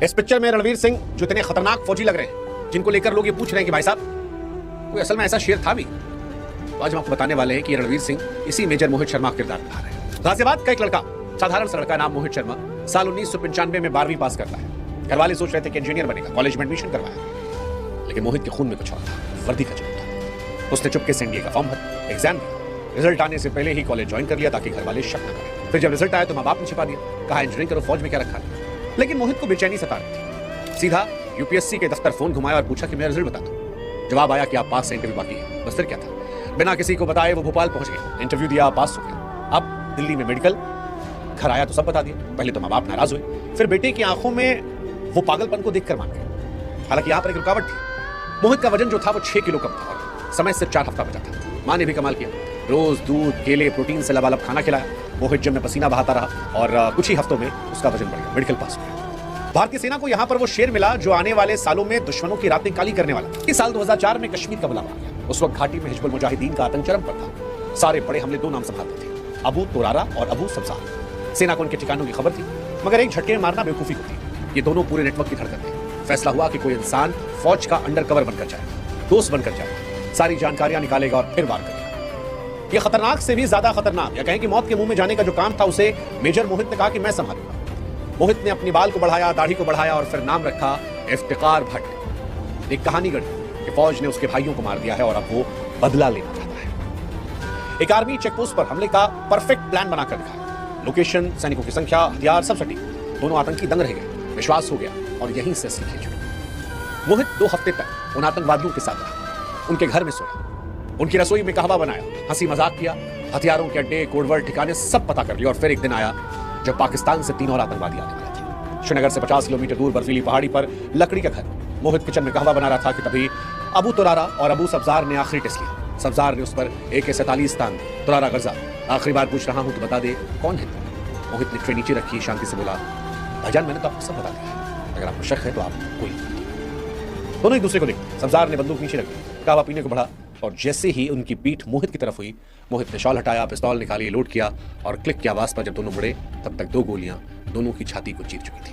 इस पिक्चर में रणवीर सिंह जो इतने खतरनाक फौजी लग रहे हैं, जिनको लेकर लोग ये पूछ रहे हैं कि भाई साहब कोई असल में ऐसा शेर था भी, तो आज हम आपको बताने वाले हैं कि रणवीर सिंह इसी मेजर मोहित शर्मा का किरदार निभा रहे हैं। गाजियाबाद का एक लड़का, साधारण सा लड़का, नाम मोहित शर्मा, साल 1995 में 12वीं पास करता है। घर वाले सोच रहे थे कि इंजीनियर बनेगा, कॉलेज में एडमिशन करवाया, लेकिन मोहित के खून में कुछ और था, वर्दी का जुनून था। उसने चुपके से एनडीए का फॉर्म भरा, एग्जाम दिया, रिजल्ट आने से पहले ही कॉलेज ज्वाइन कर लिया ताकि घर वाले शक न करें। फिर जब रिजल्ट आया तो माँ बाप ने छिपा दिया, कहा इंजीनियरिंग करो, फौज में क्या रखा है। लेकिन मोहित को बेचैनी सता रही थी। सीधा यूपीएससी के दफ्तर फोन घुमाया और पूछा कि मेरा रिजल्ट बता दो। जवाब आया कि आप पास से, इंटरव्यू बाकी है। बस फिर क्या था, बिना किसी को बताए वो भोपाल पहुंच गए, इंटरव्यू दिया, पास हो गया। अब दिल्ली में मेडिकल, घर आया तो सब बता दिया। पहले तो माँ बाप नाराज हुए, फिर बेटे की आंखों में वो पागलपन को देखकर मान गए। हालांकि यहाँ पर एक रुकावट थी, मोहित का वजन जो था वो 6 किलो कम था और समय सिर्फ 4 हफ्ता बचा था। माँ ने भी कमाल किया, रोज दूध, केले, प्रोटीन से लबालब खाना खिलाया। मोहित जिम में पसीना बहाता रहा और कुछ ही हफ्तों में उसका वजन बढ़ गया, मेडिकल पास हो गया। भारतीय सेना को यहाँ पर वो शेर मिला जो आने वाले सालों में दुश्मनों की रातें काली करने वाला था। इस साल 2004 में कश्मीर का बुलावा आ गया। उस वक्त घाटी में हिजबुल मुजाहिदीन का आतंक चरम पर था। सारे बड़े हमले 2 नाम संभालते थे, अबू तुरारा और अबू सब्जार। सेना को उनके ठिकानों की खबर थी, मगर एक झटके में मारना बेवकूफी होती। ये दोनों पूरे नेटवर्क की धड़कन थे। फैसला हुआ कि कोई इंसान फौज का अंडरकवर बनकर जाए, दोस्त बनकर जाए, सारी जानकारियां निकालेगा और फिर वार करेगा। ये खतरनाक से भी ज्यादा खतरनाक, या कहें कि मौत के मुंह में जाने का जो काम था उसे मेजर मोहित ने कहा कि मैं संभालूंगा। मोहित ने अपनी बाल को बढ़ाया, दाढ़ी को बढ़ाया और फिर नाम रखा इफ्तिकार भट्ट। एक कहानी गढ़ी कि फौज ने उसके भाइयों को मार दिया है और अब वो बदला लेना चाहता है। एक आर्मी चेकपोस्ट पर हमले का परफेक्ट प्लान बनाकर दिखाया। लोकेशन, सैनिकों की संख्या, हथियार सब सटीक। दोनों आतंकी दंग रह गए, विश्वास हो गया और यहीं से असली खेल शुरू। मोहित 2 हफ्ते तक उन आतंकवादियों के साथ रहा, उनके घर में सोया, उनकी रसोई में कहवा बनाया, हंसी मजाक किया, हथियारों के अड्डे, कोडवर्ड, ठिकाने सब पता कर लिया। और फिर एक दिन आया जब पाकिस्तान से 3 और आतंकवादी आने वाले थे। श्रीनगर से 50 किलोमीटर दूर बर्फीली पहाड़ी पर लकड़ी का घर। मोहित किचन में कहवा बना रहा था कि तभी अबू तुरारा और अबू सब्जार ने आखिरी टेस्ट लिया। सब्जार ने उस पर AK-47 तान दी। तुरारा गर्जा, आखिरी बार पूछ रहा हूं तो बता दे कौन है तुम। मोहित ने ट्रे नीचे रखी, शांति से बोला, भाईजान मैंने तो आपको सब बता दिया है, अगर आपको शक है तो आप कोई। दोनों एक दूसरे को देखे, सब्जार ने बंदूक नीचे रख दी, कहवा पीने को बढ़ा और जैसे ही उनकी पीठ मोहित की तरफ हुई, मोहित ने शॉल हटाया, पिस्तौल निकाली, लोड किया और क्लिक की आवाज पर जब दोनों मुड़े तब तक 2 गोलियां दोनों की छाती को चीर चुकी थी।